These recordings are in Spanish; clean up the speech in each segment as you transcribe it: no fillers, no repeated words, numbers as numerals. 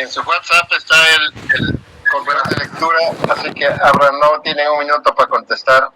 En su WhatsApp está el correo de lectura, así que Abraham no tiene un minuto para contestar.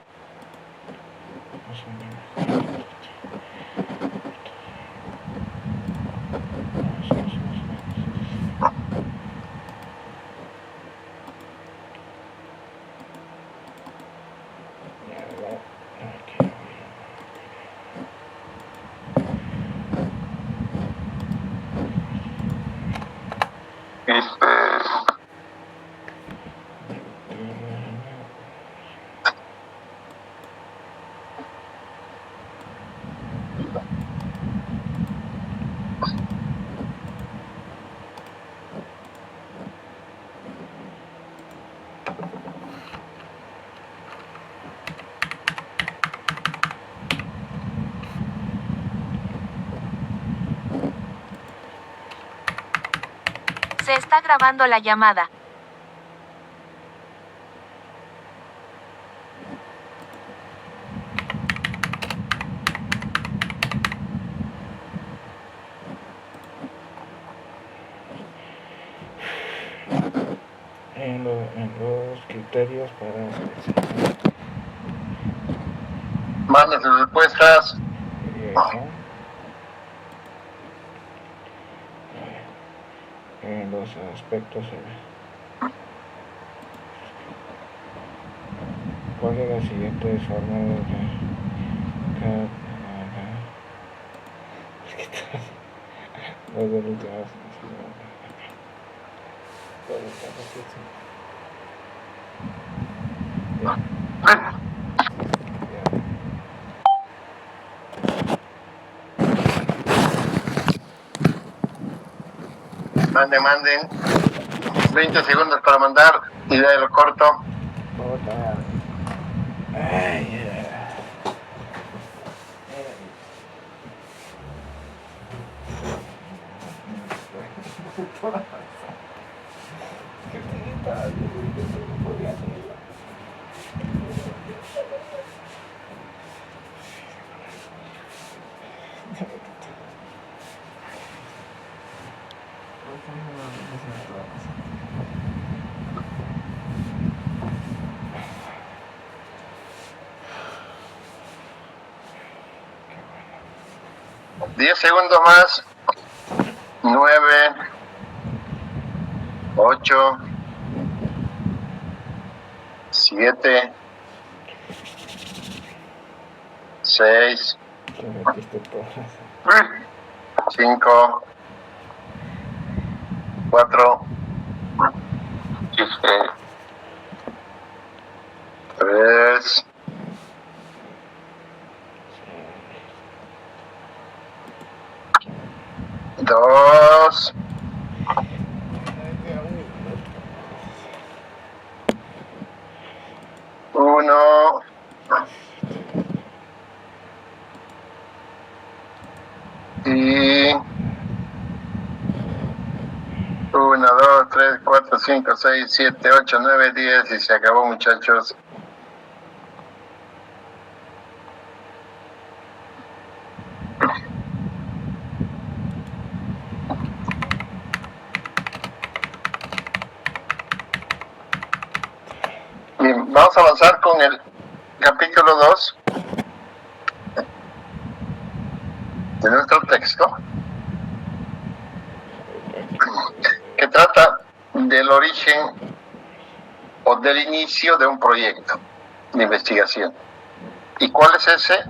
Se está grabando la llamada. En los criterios para seleccionar. Mande sus respuestas. En los aspectos, ¿cuál de las siguientes formas los de los Manden. 20 segundos para mandar y de ahí lo corto. Diez segundos más. 9, 8, 7, 6, 5, 4, 3, 2, 1. Y 1, 2, 3, 4, 5, 6, 7, 8, 9, 10 y se acabó, muchachos. Bien, vamos a avanzar con el capítulo 2 de nuestro texto, que trata del origen o del inicio de un proyecto de investigación. ¿Y cuál es ese?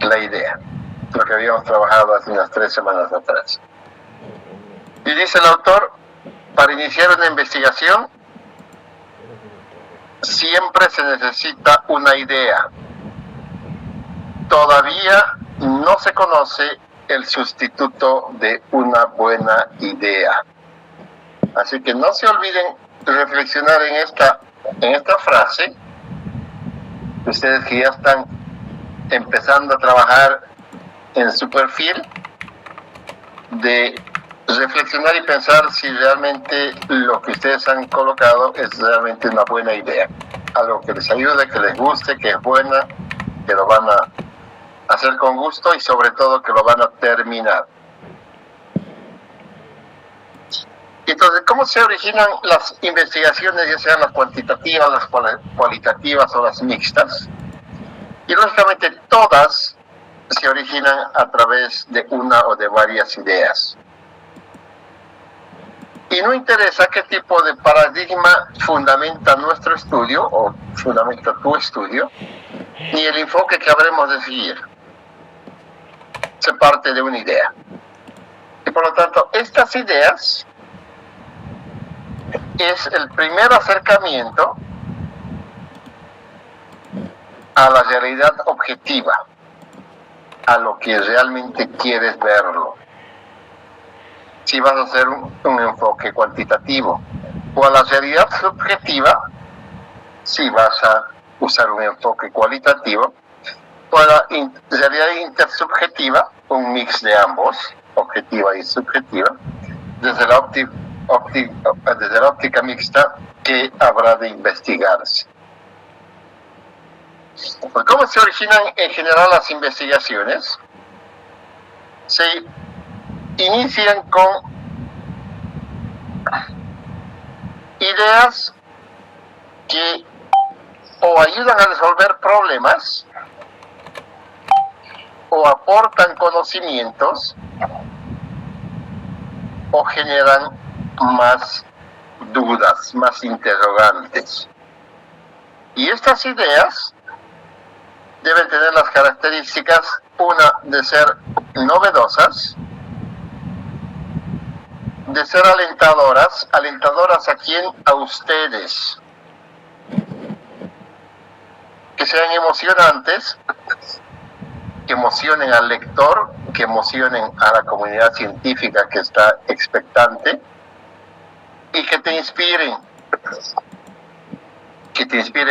La idea, lo que habíamos trabajado hace unas 3 semanas atrás. Y dice el autor, para iniciar una investigación siempre se necesita una idea. Todavía no se conoce el sustituto de una buena idea. Así que no se olviden de reflexionar en esta frase. Ustedes que ya están empezando a trabajar en su perfil, de reflexionar y pensar si realmente lo que ustedes han colocado es realmente una buena idea, algo que les ayude, que les guste, que es buena, que lo van a hacer con gusto y sobre todo que lo van a terminar. Entonces, ¿cómo se originan las investigaciones, ya sean las cuantitativas, las cualitativas o las mixtas? Y lógicamente todas se originan a través de una o de varias ideas. Y no interesa qué tipo de paradigma fundamenta nuestro estudio o fundamenta tu estudio, ni el enfoque que habremos de seguir. Se parte de una idea. Y por lo tanto, estas ideas es el primer acercamiento a la realidad objetiva, a lo que realmente quieres verlo. Si vas a hacer un enfoque cuantitativo, o a la realidad subjetiva, si vas a usar un enfoque cualitativo, o a la realidad intersubjetiva, un mix de ambos, objetiva y subjetiva, desde la óptica mixta que habrá de investigarse. ¿Cómo se originan en general las investigaciones? Se inician con ideas que o ayudan a resolver problemas o aportan conocimientos o generan más dudas, más interrogantes. Y estas ideas deben tener las características, una, de ser novedosas, de ser alentadoras a quién, a ustedes, que sean emocionantes, que emocionen al lector, que emocionen a la comunidad científica que está expectante, y que te inspiren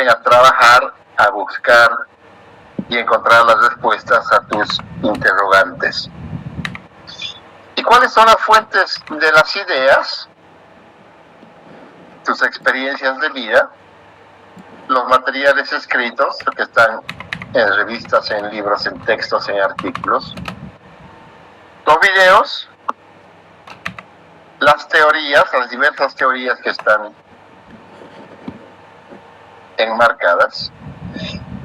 a trabajar, a buscar y encontrar las respuestas a tus interrogantes. ¿Y cuáles son las fuentes de las ideas? Tus experiencias de vida, los materiales escritos, que están en revistas, en libros, en textos, en artículos, los videos, las teorías, las diversas teorías que están enmarcadas,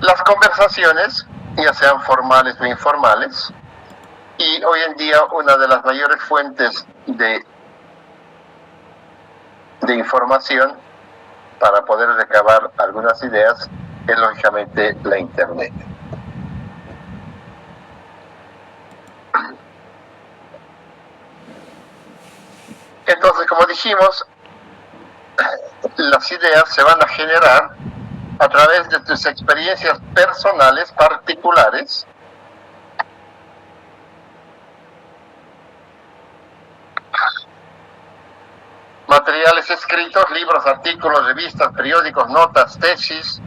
las conversaciones, ya sean formales o informales, y hoy en día una de las mayores fuentes de información para poder recabar algunas ideas es lógicamente la Internet. Entonces, como dijimos, las ideas se van a generar a través de tus experiencias personales, particulares, materiales escritos, libros, artículos, revistas, periódicos, notas, tesis,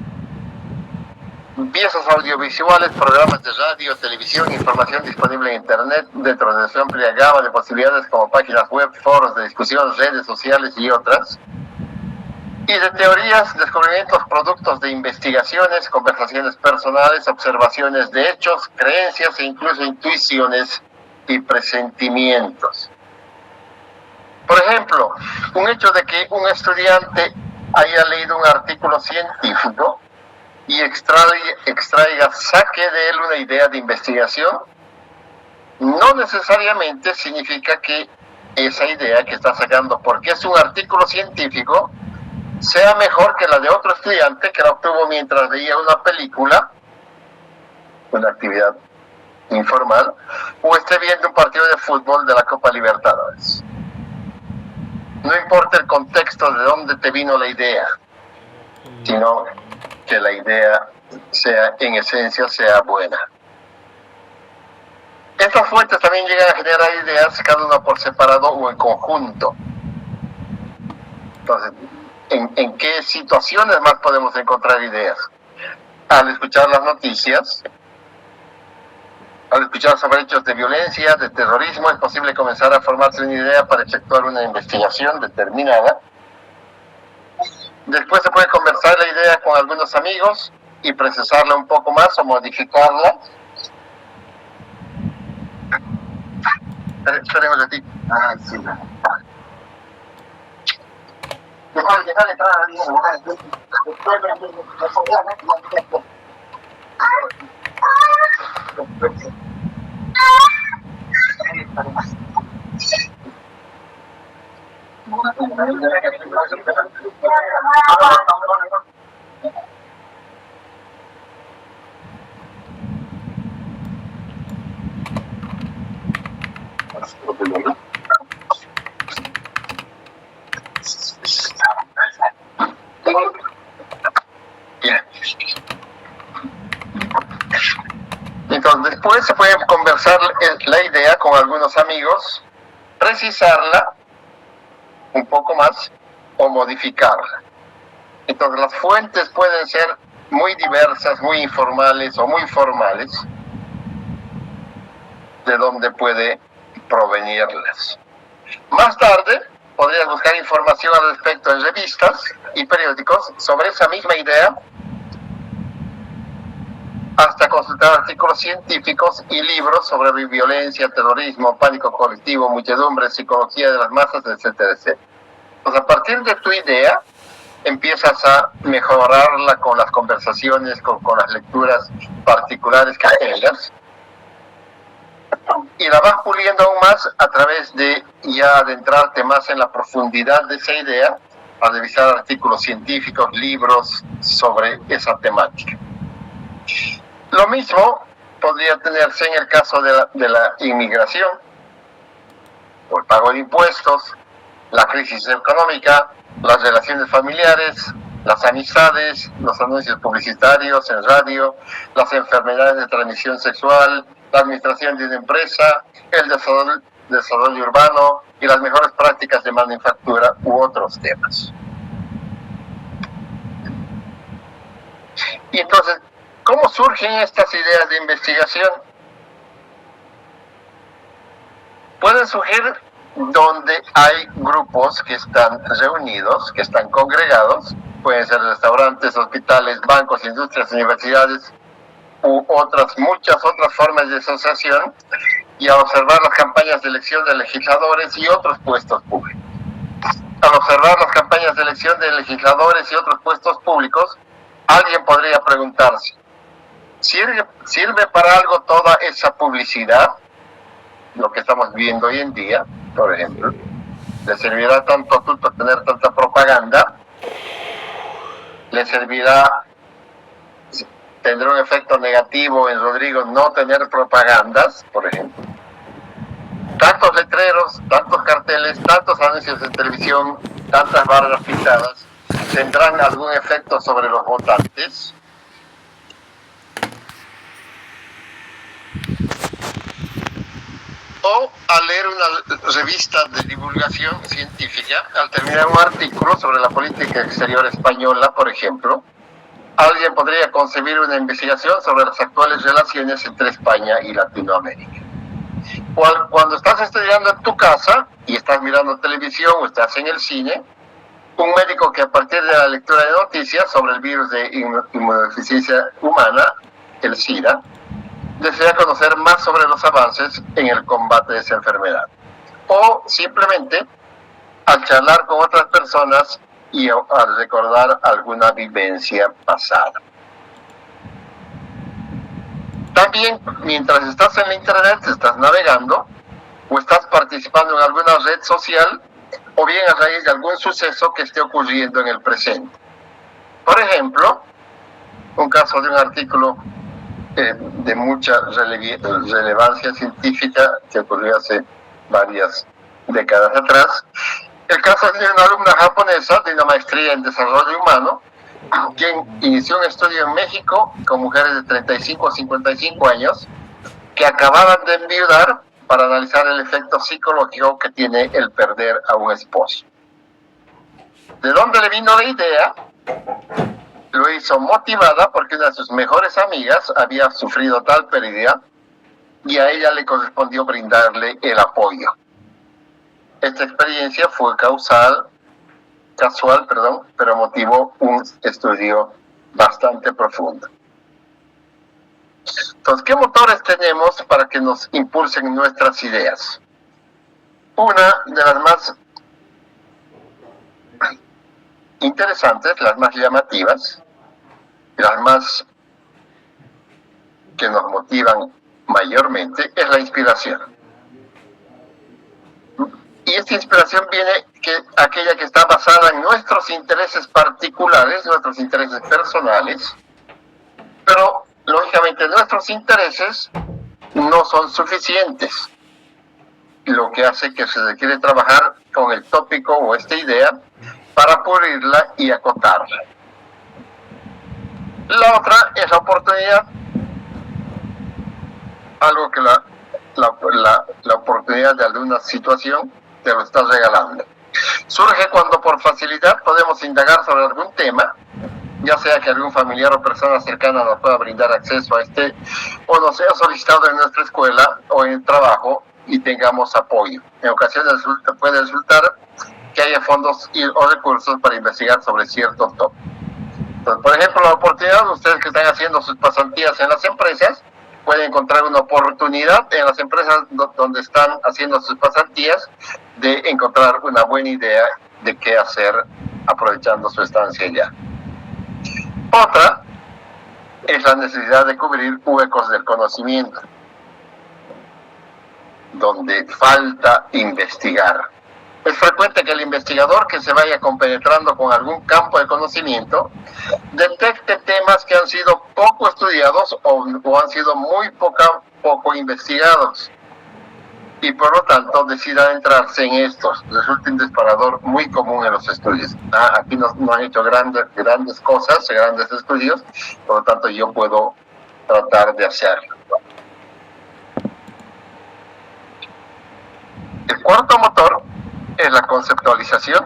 piezas audiovisuales, programas de radio, televisión, información disponible en Internet dentro de su amplia gama de posibilidades como páginas web, foros de discusión, redes sociales y otras, y de teorías, descubrimientos, productos de investigaciones, conversaciones personales, observaciones de hechos, creencias e incluso intuiciones y presentimientos. Por ejemplo, un hecho de que un estudiante haya leído un artículo científico y saque de él una idea de investigación, no necesariamente significa que esa idea que está sacando, porque es un artículo científico, sea mejor que la de otro estudiante que la obtuvo mientras veía una película, una actividad informal, o esté viendo un partido de fútbol de la Copa Libertadores. No importa el contexto de dónde te vino la idea, sino que la idea sea, en esencia, sea buena. Estas fuentes también llegan a generar ideas, cada una por separado o en conjunto. Entonces, ¿en qué situaciones más podemos encontrar ideas? Al escuchar las noticias, al escuchar sobre hechos de violencia, de terrorismo, es posible comenzar a formarse una idea para efectuar una investigación determinada. Después se puede conversar la idea con algunos amigos y procesarla un poco más o modificarla. Esperen un ratito. Sí. Entonces, después se puede conversar la idea con algunos amigos, precisarla un poco más o modificarla. Entonces, las fuentes pueden ser muy diversas, muy informales o muy formales, de donde puede provenirlas. Más tarde, podrías buscar información al respecto en revistas y periódicos sobre esa misma idea, hasta consultar artículos científicos y libros sobre violencia, terrorismo, pánico colectivo, muchedumbre, psicología de las masas, etcétera, etcétera. Pues a partir de tu idea, empiezas a mejorarla con las conversaciones, con las lecturas particulares que tengas, y la vas puliendo aún más a través de ya adentrarte más en la profundidad de esa idea, a revisar artículos científicos, libros sobre esa temática. Lo mismo podría tenerse en el caso de la inmigración, o el pago de impuestos, la crisis económica, las relaciones familiares, las amistades, los anuncios publicitarios en radio, las enfermedades de transmisión sexual, la administración de una empresa, el desarrollo urbano y las mejores prácticas de manufactura u otros temas. Y entonces, ¿cómo surgen estas ideas de investigación? Pueden surgir donde hay grupos que están reunidos, que están congregados, pueden ser restaurantes, hospitales, bancos, industrias, universidades u muchas otras formas de asociación, y a observar las campañas de elección de legisladores y otros puestos públicos. Al observar las campañas de elección de legisladores y otros puestos públicos, alguien podría preguntarse, ¿sirve para algo toda esa publicidad? Lo que estamos viendo hoy en día, por ejemplo, ¿le servirá tanto a tener tanta propaganda? ¿Le servirá, tendrá un efecto negativo en Rodrigo no tener propagandas, por ejemplo? Tantos letreros, tantos carteles, tantos anuncios de televisión, tantas barras pintadas, ¿tendrán algún efecto sobre los votantes? O al leer una revista de divulgación científica, al terminar un artículo sobre la política exterior española, por ejemplo, alguien podría concebir una investigación sobre las actuales relaciones entre España y Latinoamérica. Cuando estás estudiando en tu casa y estás mirando televisión o estás en el cine, un médico que a partir de la lectura de noticias sobre el virus de inmunodeficiencia humana, el SIDA, desea conocer más sobre los avances en el combate de esa enfermedad. O simplemente al charlar con otras personas y al recordar alguna vivencia pasada. También, mientras estás en la internet, estás navegando o estás participando en alguna red social, o bien a raíz de algún suceso que esté ocurriendo en el presente. Por ejemplo, un caso de un artículo de mucha relevancia científica que ocurrió hace varias décadas atrás. El caso es de una alumna japonesa de una maestría en desarrollo humano, quien inició un estudio en México con mujeres de 35 a 55 años que acababan de enviudar para analizar el efecto psicológico que tiene el perder a un esposo. ¿De dónde le vino la idea? Lo hizo motivada porque una de sus mejores amigas había sufrido tal pérdida y a ella le correspondió brindarle el apoyo. Esta experiencia fue casual, pero motivó un estudio bastante profundo. Entonces, ¿qué motores tenemos para que nos impulsen nuestras ideas? Una de las más interesantes, las más llamativas, las más que nos motivan mayormente, es la inspiración. Y esta inspiración viene aquella que está basada en nuestros intereses particulares, nuestros intereses personales, pero lógicamente nuestros intereses no son suficientes, lo que hace que se requiere trabajar con el tópico o esta idea para pulirla y acotarla. La otra es la oportunidad, algo que la oportunidad de alguna situación te lo estás regalando. Surge cuando por facilidad podemos indagar sobre algún tema, ya sea que algún familiar o persona cercana nos pueda brindar acceso a o nos sea solicitado en nuestra escuela o en el trabajo y tengamos apoyo. En ocasiones puede resultar que haya fondos o recursos para investigar sobre cierto tópico. Entonces, por ejemplo, la oportunidad, ustedes que están haciendo sus pasantías en las empresas, pueden encontrar una oportunidad en las empresas donde están haciendo sus pasantías de encontrar una buena idea de qué hacer aprovechando su estancia allá. Otra es la necesidad de cubrir huecos del conocimiento, donde falta investigar. Es frecuente que el investigador que se vaya compenetrando con algún campo de conocimiento detecte temas que han sido poco estudiados o han sido muy poco investigados y por lo tanto decida entrarse en estos. Resulta un disparador muy común en los estudios. Aquí no han hecho grandes cosas, grandes estudios, por lo tanto yo puedo tratar de hacerlo. El cuarto motor es la conceptualización,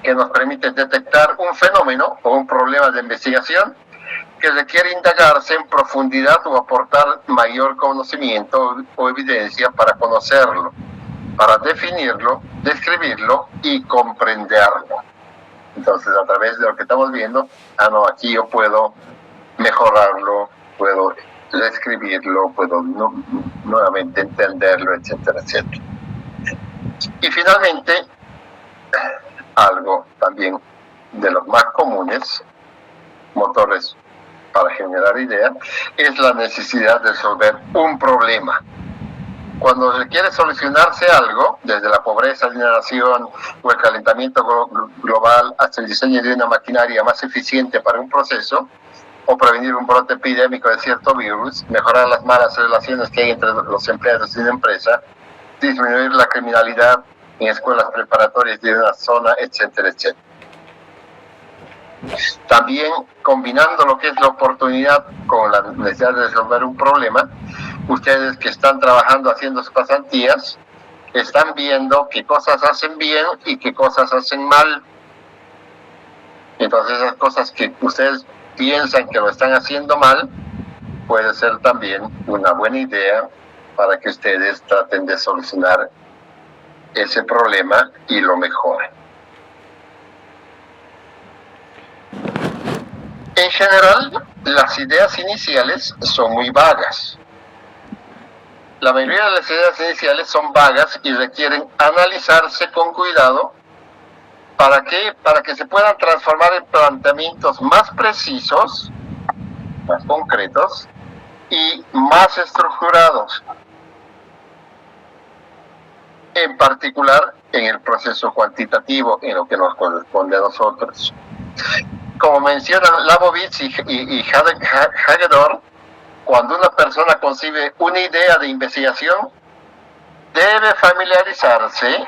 que nos permite detectar un fenómeno o un problema de investigación que requiere indagarse en profundidad o aportar mayor conocimiento o evidencia para conocerlo, para definirlo, describirlo y comprenderlo. Entonces, a través de lo que estamos viendo, aquí yo puedo mejorarlo, puedo describirlo, puedo nuevamente entenderlo, etcétera, etcétera. Y finalmente, algo también de los más comunes, motores para generar ideas, es la necesidad de resolver un problema. Cuando requiere solucionarse algo, desde la pobreza de una nación o el calentamiento global hasta el diseño de una maquinaria más eficiente para un proceso, o prevenir un brote epidémico de cierto virus, mejorar las malas relaciones que hay entre los empleados de una empresa, disminuir la criminalidad en escuelas preparatorias de una zona, etcétera, etcétera. También, combinando lo que es la oportunidad con la necesidad de resolver un problema, ustedes que están trabajando haciendo sus pasantías, están viendo qué cosas hacen bien y qué cosas hacen mal. Entonces, esas cosas que ustedes piensan que lo están haciendo mal, puede ser también una buena idea para que ustedes traten de solucionar ese problema y lo mejoren. En general, las ideas iniciales son muy vagas. La mayoría de las ideas iniciales son vagas y requieren analizarse con cuidado. ¿Para qué? Para que se puedan transformar en planteamientos más precisos, más concretos y más estructurados. En particular, en el proceso cuantitativo, en lo que nos corresponde a nosotros. Como mencionan Labovitz y Hagedorn, cuando una persona concibe una idea de investigación, debe familiarizarse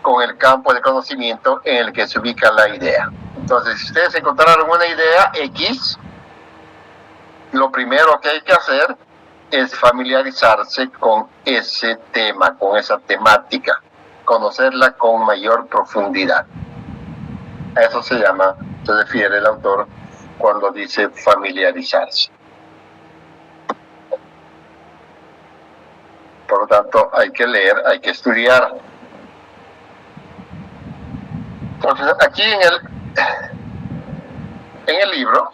con el campo de conocimiento en el que se ubica la idea. Entonces, si ustedes encontraron una idea X, lo primero que hay que hacer es familiarizarse con ese tema, con esa temática, conocerla con mayor profundidad. A eso se refiere el autor cuando dice familiarizarse. Por lo tanto, hay que leer, hay que estudiar. Entonces, aquí en el libro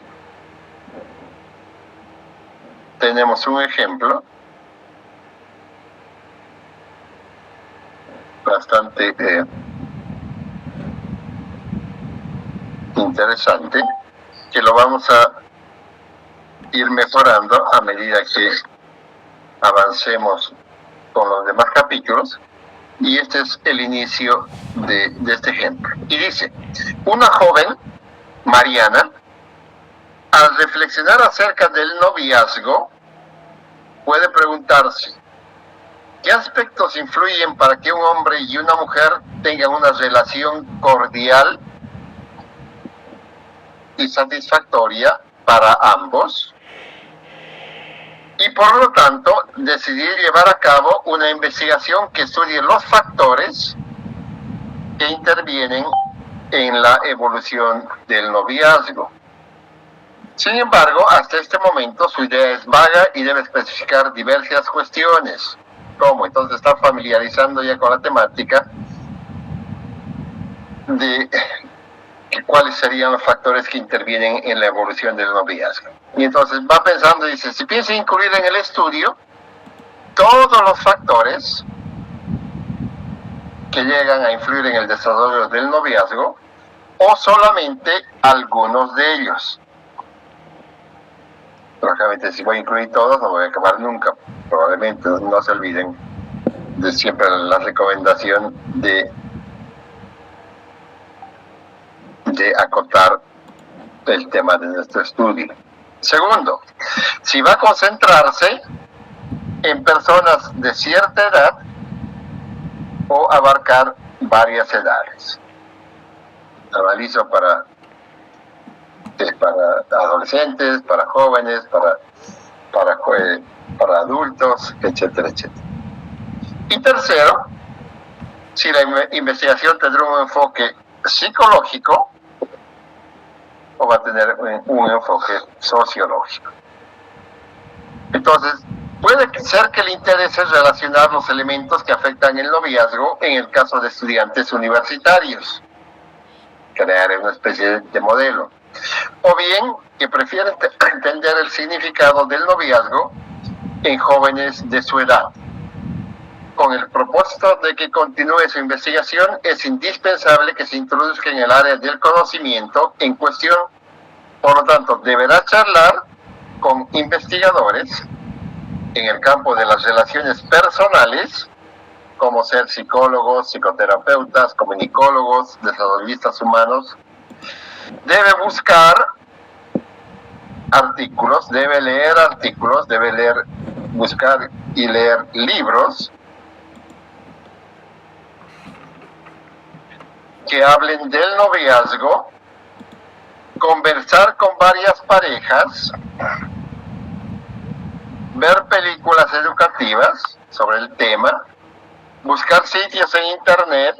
tenemos un ejemplo bastante interesante que lo vamos a ir mejorando a medida que avancemos con los demás capítulos. Y este es el inicio de este ejemplo. Y dice, una joven, Mariana, al reflexionar acerca del noviazgo, puede preguntarse, ¿qué aspectos influyen para que un hombre y una mujer tengan una relación cordial y satisfactoria para ambos? Y por lo tanto, decidir llevar a cabo una investigación que estudie los factores que intervienen en la evolución del noviazgo. Sin embargo, hasta este momento su idea es vaga y debe especificar diversas cuestiones. ¿Cómo? Entonces está familiarizando ya con la temática de cuáles serían los factores que intervienen en la evolución del noviazgo. Y entonces va pensando y dice, si piensa incluir en el estudio todos los factores que llegan a influir en el desarrollo del noviazgo o solamente algunos de ellos. Lógicamente, si voy a incluir todos, no voy a acabar nunca. Probablemente no se olviden de siempre la recomendación de acotar el tema de nuestro estudio. Segundo, si va a concentrarse en personas de cierta edad o abarcar varias edades. Analizo para adolescentes, para jóvenes, para adultos, etcétera, etcétera. Y tercero, si la investigación tendrá un enfoque psicológico o va a tener un enfoque sociológico. Entonces, puede ser que le interese relacionar los elementos que afectan el noviazgo en el caso de estudiantes universitarios, crear una especie de modelo. O bien que prefiere entender el significado del noviazgo en jóvenes de su edad. Con el propósito de que continúe su investigación, es indispensable que se introduzca en el área del conocimiento en cuestión. Por lo tanto, deberá charlar con investigadores en el campo de las relaciones personales, como ser psicólogos, psicoterapeutas, comunicólogos, desarrollistas humanos. Debe buscar artículos, buscar y leer libros que hablen del noviazgo, conversar con varias parejas, ver películas educativas sobre el tema, buscar sitios en internet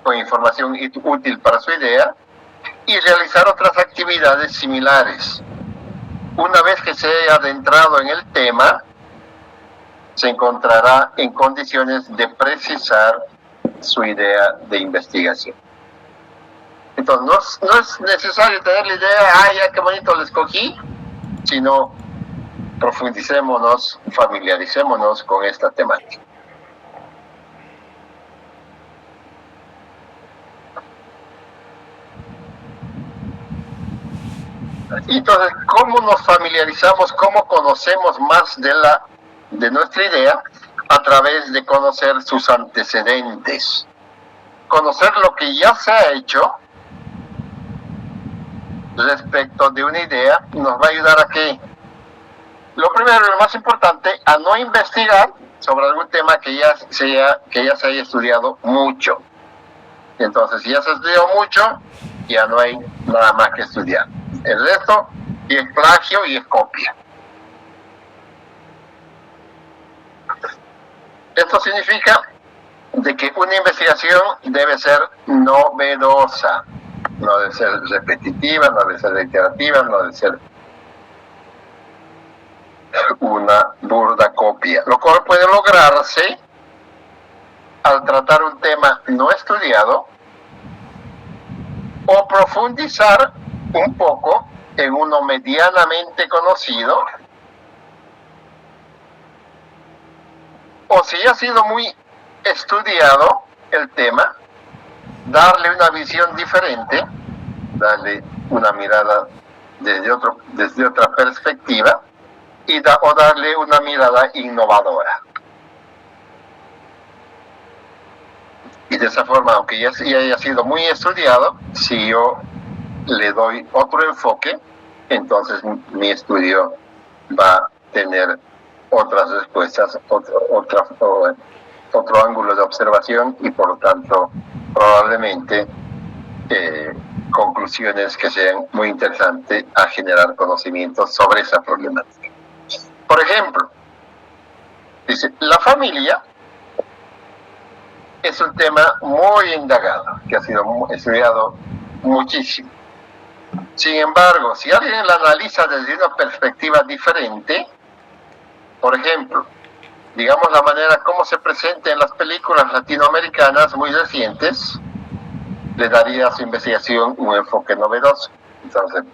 con información útil para su idea y realizar otras actividades similares. Una vez que se haya adentrado en el tema, se encontrará en condiciones de precisar su idea de investigación. Entonces, no es necesario tener la idea, ya qué bonito lo escogí, sino profundicémonos, familiaricémonos con esta temática. Entonces, ¿cómo nos familiarizamos, cómo conocemos más de nuestra idea? A través de conocer sus antecedentes. Conocer lo que ya se ha hecho respecto de una idea nos va a ayudar a que, lo primero y lo más importante, a no investigar sobre algún tema que ya se haya estudiado mucho. Entonces, si ya se estudió mucho, ya no hay nada más que estudiar. El resto y es plagio y es copia. Esto significa de que una investigación debe ser novedosa, no debe ser repetitiva, no debe ser reiterativa, no debe ser una burda copia, lo cual puede lograrse al tratar un tema no estudiado o profundizar un poco en uno medianamente conocido, o si ha sido muy estudiado el tema, darle una visión diferente darle una mirada desde otra perspectiva o darle una mirada innovadora. Y de esa forma, aunque ya haya sido muy estudiado, si yo le doy otro enfoque, entonces mi estudio va a tener otras respuestas, otro ángulo de observación y por lo tanto probablemente conclusiones que sean muy interesantes a generar conocimientos sobre esa problemática. Por ejemplo, dice, la familia es un tema muy indagado, que ha sido estudiado muchísimo. Sin embargo, si alguien la analiza desde una perspectiva diferente, por ejemplo, digamos la manera como se presenta en las películas latinoamericanas muy recientes, le daría a su investigación un enfoque novedoso. Entonces,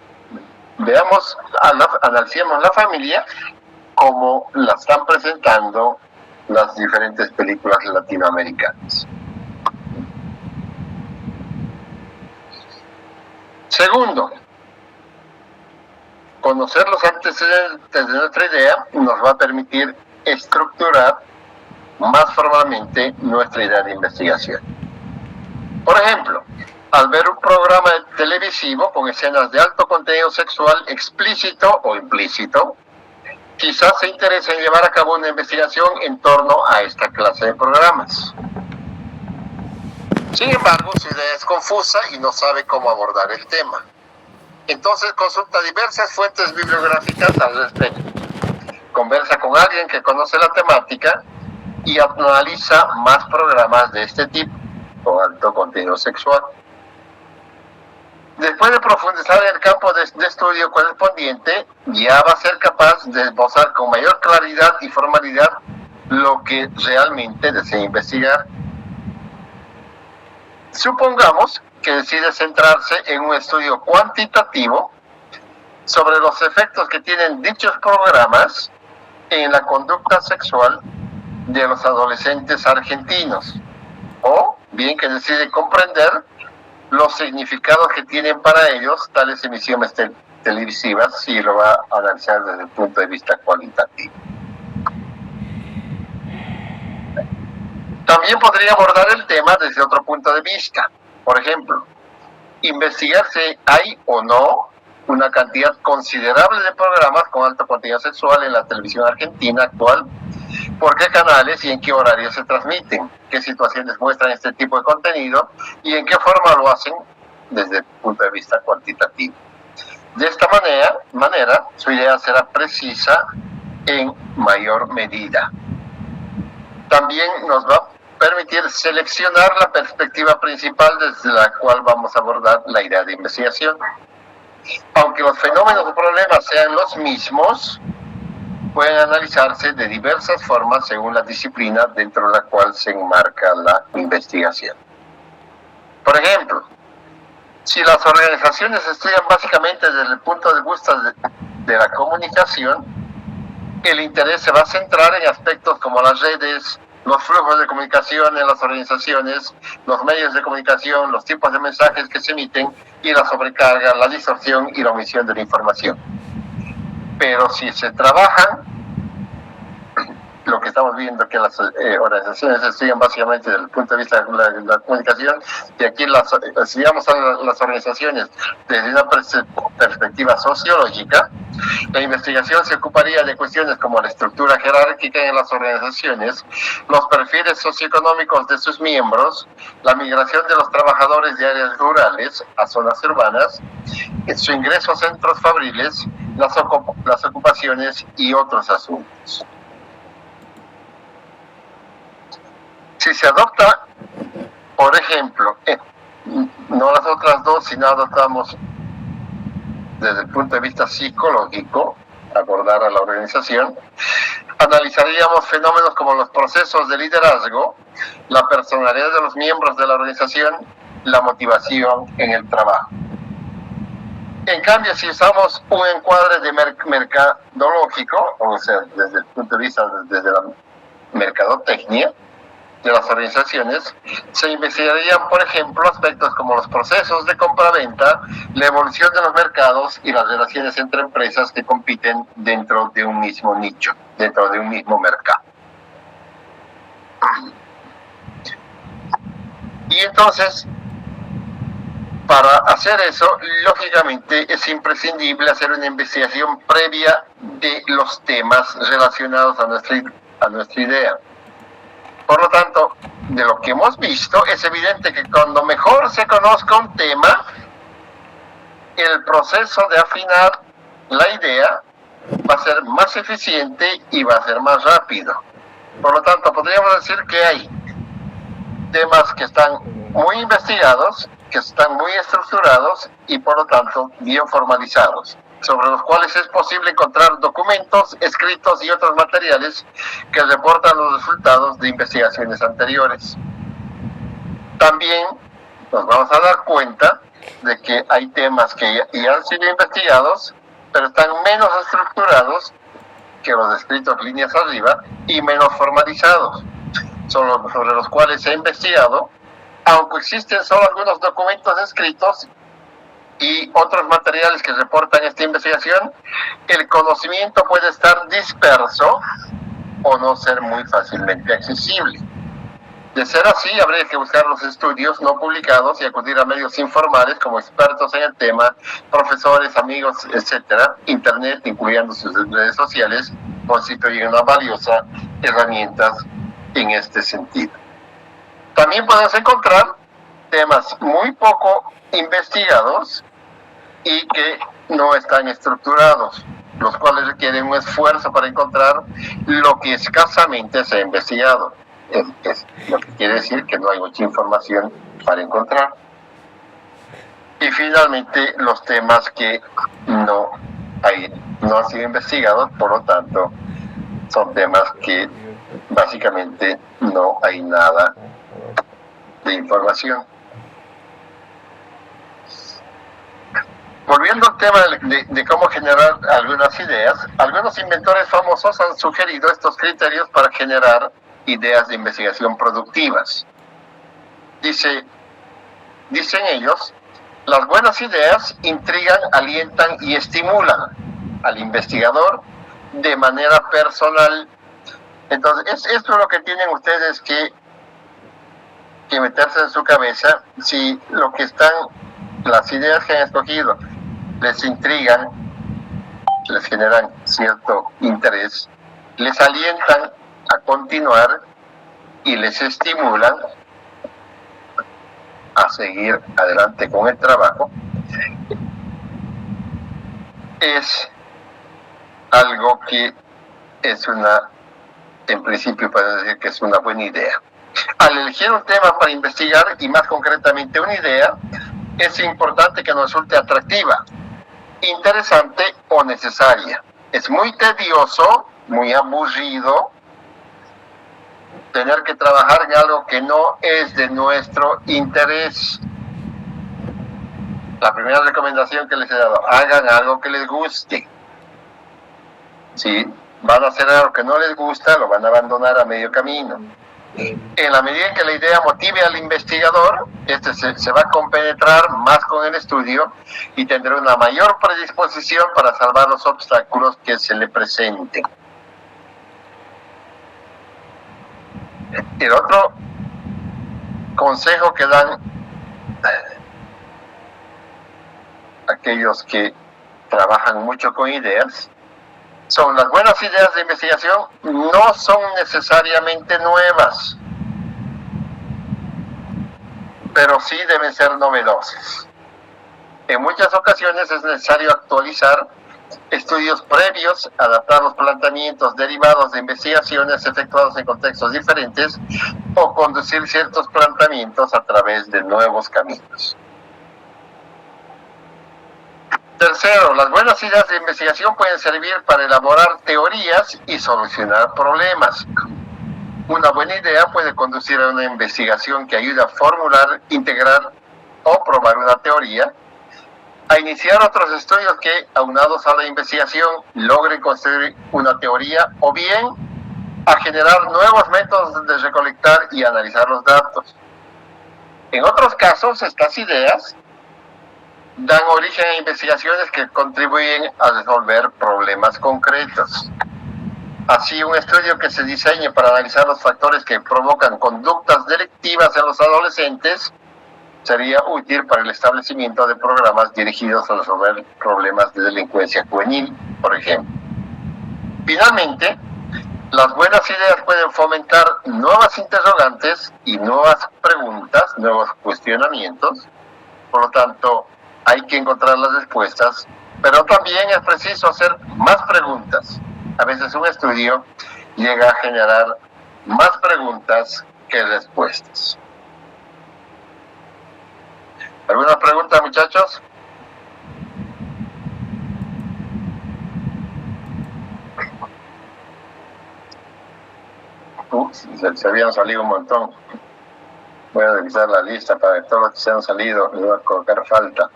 analicemos la familia como la están presentando las diferentes películas latinoamericanas. Segundo, conocer los antecedentes de nuestra idea nos va a permitir estructurar más formalmente nuestra idea de investigación. Por ejemplo, al ver un programa televisivo con escenas de alto contenido sexual explícito o implícito, quizás se interese en llevar a cabo una investigación en torno a esta clase de programas. Sin embargo, su idea es confusa y no sabe cómo abordar el tema. Entonces consulta diversas fuentes bibliográficas al respecto. Conversa con alguien que conoce la temática y analiza más programas de este tipo, con alto contenido sexual. Después de profundizar en el campo de estudio correspondiente, ya va a ser capaz de esbozar con mayor claridad y formalidad lo que realmente desea investigar. Supongamos que decide centrarse en un estudio cuantitativo sobre los efectos que tienen dichos programas en la conducta sexual de los adolescentes argentinos, o bien que decide comprender los significados que tienen para ellos tales emisiones televisivas y lo va a analizar desde el punto de vista cualitativo. También podría abordar el tema desde otro punto de vista. Por ejemplo, investigar si hay o no una cantidad considerable de programas con alto contenido sexual en la televisión argentina actual, por qué canales y en qué horarios se transmiten, qué situaciones muestran este tipo de contenido y en qué forma lo hacen desde el punto de vista cuantitativo. De esta manera su idea será precisa en mayor medida. También nos va a permitir seleccionar la perspectiva principal desde la cual vamos a abordar la idea de investigación. Aunque los fenómenos o problemas sean los mismos, pueden analizarse de diversas formas según la disciplina dentro de la cual se enmarca la investigación. Por ejemplo, si las organizaciones estudian básicamente desde el punto de vista de la comunicación, el interés se va a centrar en aspectos como las redes, los flujos de comunicación en las organizaciones, los medios de comunicación, los tipos de mensajes que se emiten y la sobrecarga, la distorsión y la omisión de la información. Pero si se trabajan, lo que estamos viendo que las organizaciones estudian básicamente desde el punto de vista de la comunicación, y aquí estudiamos a las organizaciones desde una perspectiva sociológica, la investigación se ocuparía de cuestiones como la estructura jerárquica en las organizaciones, los perfiles socioeconómicos de sus miembros, la migración de los trabajadores de áreas rurales a zonas urbanas, su ingreso a centros fabriles, las ocupaciones y otros asuntos. Si se adopta, por ejemplo, no las otras dos, sino adoptamos desde el punto de vista psicológico, abordar a la organización, analizaríamos fenómenos como los procesos de liderazgo, la personalidad de los miembros de la organización, la motivación en el trabajo. En cambio, si usamos un encuadre de mercadológico, o sea, desde el punto de vista desde la mercadotecnia, de las organizaciones, se investigarían, por ejemplo, aspectos como los procesos de compra-venta, la evolución de los mercados y las relaciones entre empresas que compiten dentro de un mismo nicho, dentro de un mismo mercado. Y entonces, para hacer eso, lógicamente es imprescindible hacer una investigación previa de los temas relacionados a nuestra idea. Por lo tanto, de lo que hemos visto, es evidente que cuando mejor se conozca un tema, el proceso de afinar la idea va a ser más eficiente y va a ser más rápido. Por lo tanto, podríamos decir que hay temas que están muy investigados, que están muy estructurados y por lo tanto bien formalizados, sobre los cuales es posible encontrar documentos, escritos y otros materiales que reportan los resultados de investigaciones anteriores. También nos vamos a dar cuenta de que hay temas que ya han sido investigados, pero están menos estructurados que los descritos líneas arriba y menos formalizados, sobre los cuales se ha investigado, aunque existen solo algunos documentos escritos y otros materiales que reportan esta investigación, el conocimiento puede estar disperso o no ser muy fácilmente accesible. De ser así, habría que buscar los estudios no publicados y acudir a medios informales como expertos en el tema, profesores, amigos, etcétera. Internet, incluyendo sus redes sociales, constituye una valiosa herramienta en este sentido. También podemos encontrar temas muy poco investigados y que no están estructurados, los cuales requieren un esfuerzo para encontrar lo que escasamente se ha investigado. Es lo que quiere decir que no hay mucha información para encontrar. Y finalmente, los temas que no han sido investigados, por lo tanto, son temas que básicamente no hay nada de información. Volviendo al tema de cómo generar algunas ideas, algunos inventores famosos han sugerido estos criterios para generar ideas de investigación productivas. Dicen ellos, las buenas ideas intrigan, alientan y estimulan al investigador de manera personal. Entonces, esto es lo que tienen ustedes que meterse en su cabeza. Si lo que las ideas que han escogido les intrigan, les generan cierto interés, les alientan a continuar y les estimulan a seguir adelante con el trabajo, es algo que en principio puede decir que es una buena idea. Al elegir un tema para investigar, y más concretamente una idea, es importante que nos resulte atractiva, interesante o necesaria. Es muy tedioso, muy aburrido tener que trabajar en algo que no es de nuestro interés. La primera recomendación que les he dado, hagan algo que les guste. Si van a hacer algo que no les gusta, lo van a abandonar a medio camino. En la medida en que la idea motive al investigador, este se va a compenetrar más con el estudio y tendrá una mayor predisposición para salvar los obstáculos que se le presenten. El otro consejo que dan aquellos que trabajan mucho con ideas son: las buenas ideas de investigación no son necesariamente nuevas, pero sí deben ser novedosas. En muchas ocasiones es necesario actualizar estudios previos, adaptar los planteamientos derivados de investigaciones efectuadas en contextos diferentes o conducir ciertos planteamientos a través de nuevos caminos. Tercero, las buenas ideas de investigación pueden servir para elaborar teorías y solucionar problemas. Una buena idea puede conducir a una investigación que ayude a formular, integrar o probar una teoría, a iniciar otros estudios que, aunados a la investigación, logren construir una teoría, o bien a generar nuevos métodos de recolectar y analizar los datos. En otros casos, estas ideas dan origen a investigaciones que contribuyen a resolver problemas concretos. Así, un estudio que se diseñe para analizar los factores que provocan conductas delictivas en los adolescentes sería útil para el establecimiento de programas dirigidos a resolver problemas de delincuencia juvenil, por ejemplo. Finalmente, las buenas ideas pueden fomentar nuevas interrogantes y nuevas preguntas, nuevos cuestionamientos. Por lo tanto, hay que encontrar las respuestas, pero también es preciso hacer más preguntas. A veces un estudio llega a generar más preguntas que respuestas. ¿Alguna pregunta, muchachos? Se habían salido un montón. Voy a revisar la lista para que todos los que se han salido les voy a colocar falta.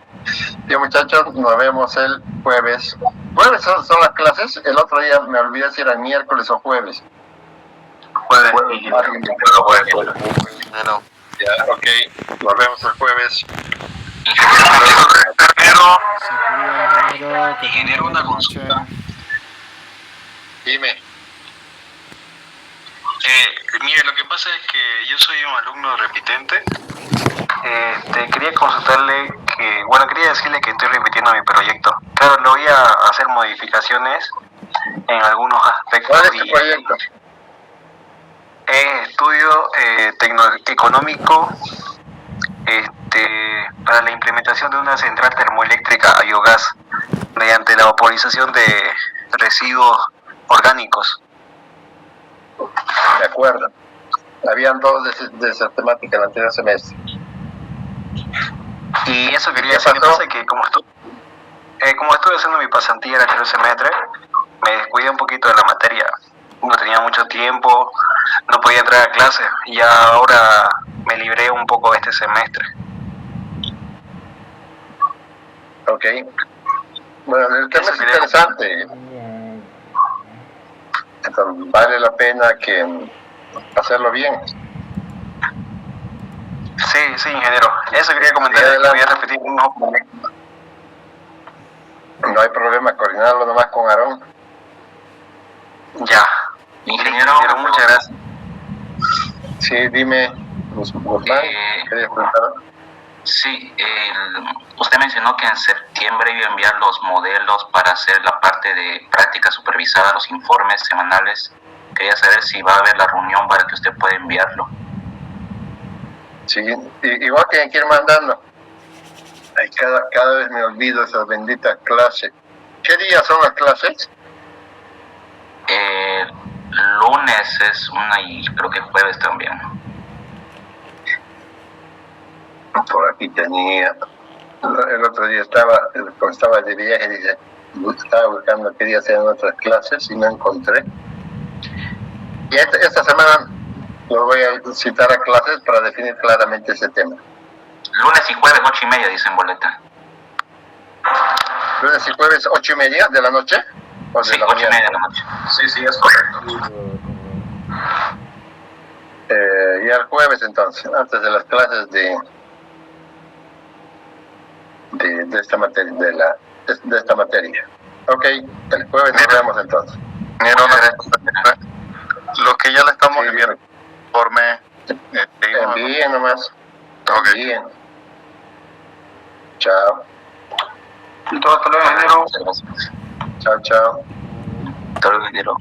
Bien, muchachos, nos vemos el jueves. ¿Jueves son las clases? El otro día me olvidé si eran miércoles o jueves. Jueves. Bueno, ya, ok. Nos vemos el jueves. Ingeniero, una consulta. Dime. Mire, lo que pasa es que yo soy un alumno repitente. Quería consultarle que, quería decirle que estoy repitiendo mi proyecto. Claro, le voy a hacer modificaciones en algunos aspectos. ¿Cuál es tu proyecto? Estudio económico para la implementación de una central termoeléctrica a biogás mediante la vaporización de residuos orgánicos. De acuerdo. Habían dos de esa temática en el anterior semestre. Y eso quería decir, que pasa que como estuve haciendo mi pasantía el anterior semestre, me descuidé un poquito de la materia. No tenía mucho tiempo, no podía entrar a clases, y ahora me libré un poco este semestre. Ok. Bueno, el tema es interesante. Entonces, vale la pena que hacerlo bien. Sí, ingeniero. Eso quería comentar, voy a repetir un nuevo. No hay problema, coordinarlo nomás con Aarón. Ya. Ingeniero, muchas gracias. Sí, dime, Guzmán, ¿querías preguntar? Sí, usted mencionó que en septiembre iba a enviar los modelos para hacer la parte de práctica supervisada, los informes semanales. Quería saber si va a haber la reunión para que usted pueda enviarlo. Sí, igual que hay que ir mandando. Ay, cada vez me olvido esas benditas clases. ¿Qué días son las clases? Lunes es una y creo que jueves también. Por aquí tenía. El otro día estaba de viaje, dice, estaba buscando qué días eran otras clases y no encontré. Y esta semana lo voy a citar a clases para definir claramente ese tema. Lunes y jueves 8:30 dice en boleta. Lunes y jueves 8:30 de la noche. ¿O de Sí, la 8:30 mañana? de la noche. Sí, es correcto. Y el jueves entonces, antes de las clases de esta materia, de esta materia. Ok, el jueves nos vemos entonces. Lo que ya le estamos Sí, enviando informe. Envíen nomás. Ok. Envíen. Chao. Hasta luego, ingeniero. Muchas gracias. Chao, chao. Hasta luego, ingeniero.